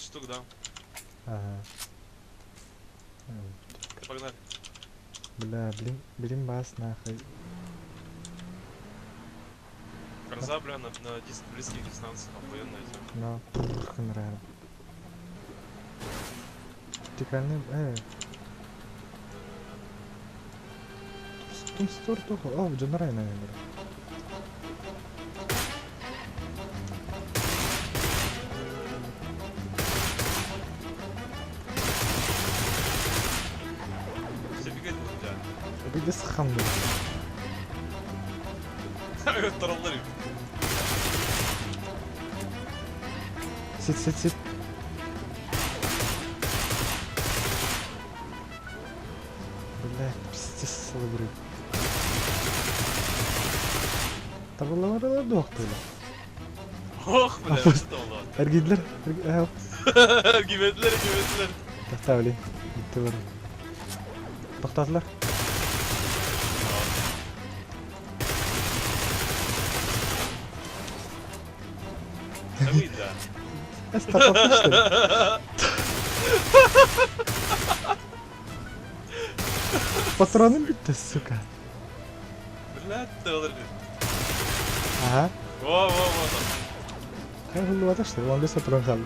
штук, да. Ага. Погнали. Бля, блин, бас нахуй. Гроза, бля, на близких дистанциях, охуенная тема. Ну, нравится. Вертикальный, Тут стор тухо. О, Джанрай, наверное. Все бегает, бля. Bir de sıkandı. Evet, tarafları. Sit. Блядь, пиздец сылыбырый. Табылалары доқты. Oh, bля, что oldu? Ergediler. Güvendiler. Toxta bileyim. Bitti var. Toxtadılar. Tabii da. Estağfurullah işte. Patronum bitti suka. Блядь, ты oldu. Aha. Во. Hayırlı var işte. 15 patron kaldı.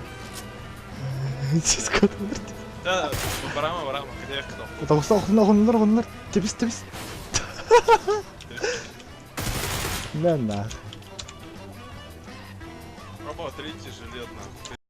Siz kadınlar. Да, барама, где я кто? Тоқса оқындар. Тепіс. Lan lan. Пробовал третий жилет, нахуй.